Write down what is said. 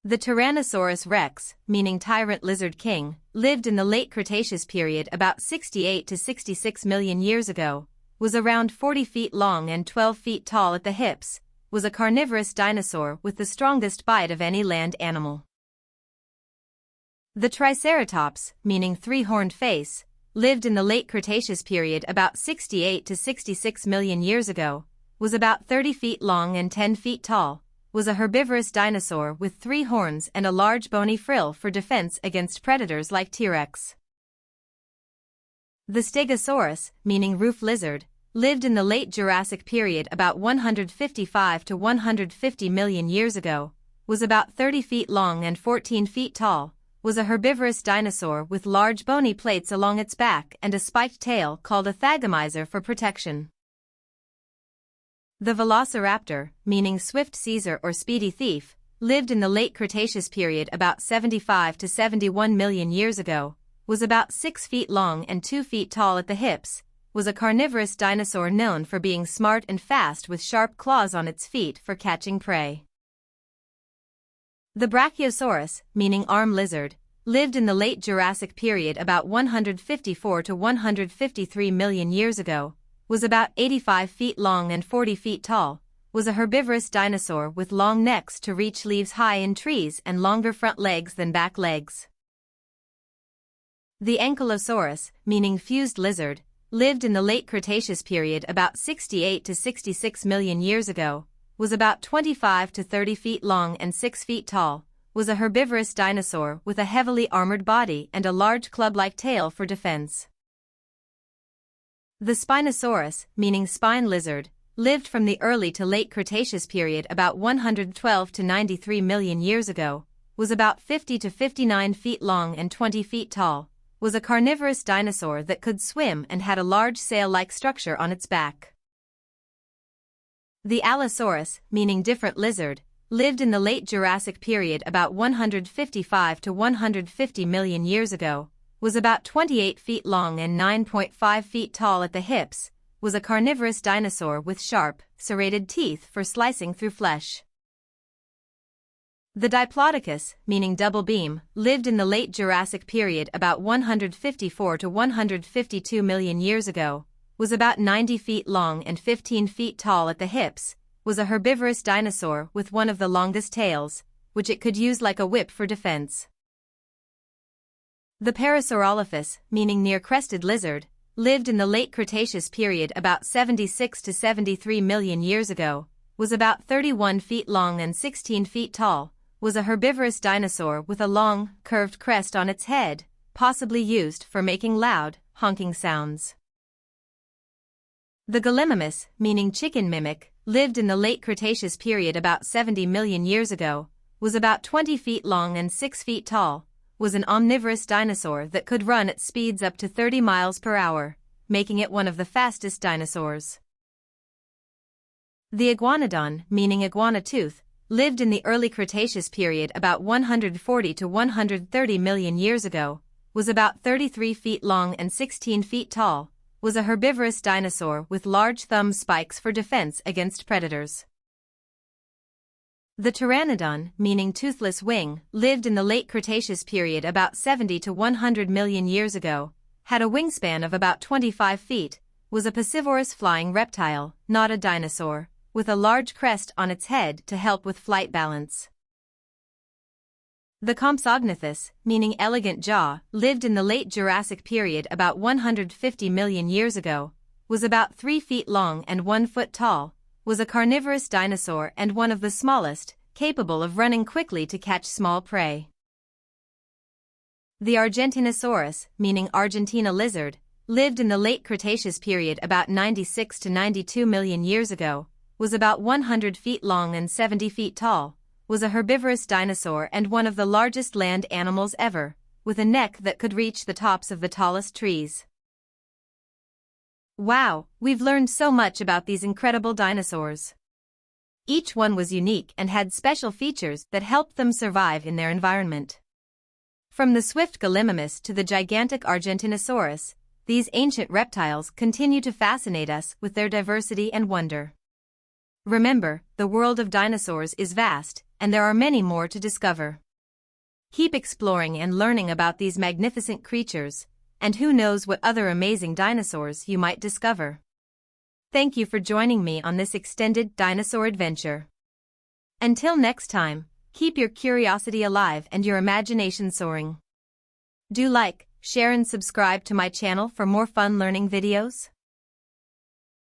The Tyrannosaurus rex, meaning tyrant lizard king, lived in the late Cretaceous period about 68 to 66 million years ago, was around 40 feet long and 12 feet tall at the hips, was a carnivorous dinosaur with the strongest bite of any land animal. The Triceratops, meaning three-horned face, lived in the late Cretaceous period about 68 to 66 million years ago, was about 30 feet long and 10 feet tall, was a herbivorous dinosaur with 3 horns and a large bony frill for defense against predators like T-Rex. The Stegosaurus, meaning roof lizard, lived in the late Jurassic period about 155 to 150 million years ago, was about 30 feet long and 14 feet tall, was a herbivorous dinosaur with large bony plates along its back and a spiked tail called a thagomizer for protection. The Velociraptor, meaning swift seizer or speedy thief, lived in the late Cretaceous period about 75 to 71 million years ago, was about 6 feet long and 2 feet tall at the hips, was a carnivorous dinosaur known for being smart and fast with sharp claws on its feet for catching prey. The Brachiosaurus, meaning arm lizard, lived in the late Jurassic period about 154 to 153 million years ago, was about 85 feet long and 40 feet tall, was a herbivorous dinosaur with long necks to reach leaves high in trees and longer front legs than back legs. The ANKYLOSAURUS, meaning fused lizard, lived in the late Cretaceous period about 68 to 66 million years ago, was about 25 to 30 feet long and 6 feet tall, was a herbivorous dinosaur with a heavily armored body and a large club-like tail for defense. The Spinosaurus, meaning spine lizard, lived from the early to late Cretaceous period about 112 to 93 million years ago, was about 50 to 59 feet long and 20 feet tall, was a carnivorous dinosaur that could swim and had a large sail-like structure on its back. The Allosaurus, meaning different lizard, lived in the late Jurassic period about 155 to 150 million years ago, was about 28 feet long and 9.5 feet tall at the hips, was a carnivorous dinosaur with sharp, serrated teeth for slicing through flesh. The Diplodocus, meaning double beam, lived in the late Jurassic period about 154 to 152 million years ago, was about 90 feet long and 15 feet tall at the hips, was a herbivorous dinosaur with one of the longest tails, which it could use like a whip for defense. The PARASAUROLOPHUS, meaning near-crested lizard, lived in the late Cretaceous period about 76 to 73 million years ago, was about 31 feet long and 16 feet tall, was a herbivorous dinosaur with a long, curved crest on its head, possibly used for making loud, honking sounds. The GALLIMIMUS, meaning chicken mimic, lived in the late Cretaceous period about 70 million years ago, was about 20 feet long and 6 feet tall, was an omnivorous dinosaur that could run at speeds up to 30 miles per hour, making it one of the fastest dinosaurs. The IGUANADON, meaning iguana tooth, lived in the early Cretaceous period about 140 to 130 million years ago, was about 33 feet long and 16 feet tall, was a herbivorous dinosaur with large thumb spikes for defense against predators. The Pteranodon, meaning toothless wing, lived in the late Cretaceous period about 70 to 100 million years ago, had a wingspan of about 25 feet, was a piscivorous flying reptile, not a dinosaur, with a large crest on its head to help with flight balance. The Compsognathus, meaning elegant jaw, lived in the late Jurassic period about 150 million years ago, was about 3 feet long and 1 foot tall, was a carnivorous dinosaur and one of the smallest, capable of running quickly to catch small prey. The ARGENTINOSAURUS, meaning Argentina lizard, lived in the late Cretaceous period about 96 to 92 million years ago, was about 100 feet long and 70 feet tall, was a herbivorous dinosaur and one of the largest land animals ever, with a neck that could reach the tops of the tallest trees. Wow, we've learned so much about these incredible dinosaurs. Each one was unique and had special features that helped them survive in their environment. From the swift Gallimimus to the gigantic Argentinosaurus, these ancient reptiles continue to fascinate us with their diversity and wonder. Remember, the world of dinosaurs is vast, and there are many more to discover. Keep exploring and learning about these magnificent creatures, and who knows what other amazing dinosaurs you might discover. Thank you for joining me on this extended dinosaur adventure. Until next time, keep your curiosity alive and your imagination soaring. Do like, share and subscribe to my channel for more fun learning videos.